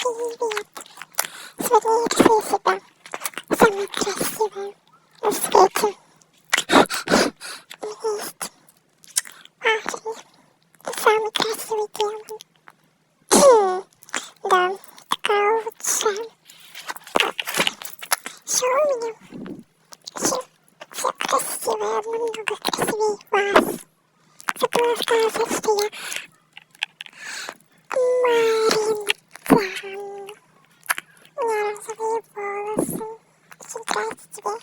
Привет. Сегодня я решила себя самая красивая на свете. У меня есть парень, самый красивый демон. Да, такая лучшая. Еще у меня все красивые, намного красивее вас. Забыла сказать, что я Марина План. У меня розовые волосы. Очень нравится тебе.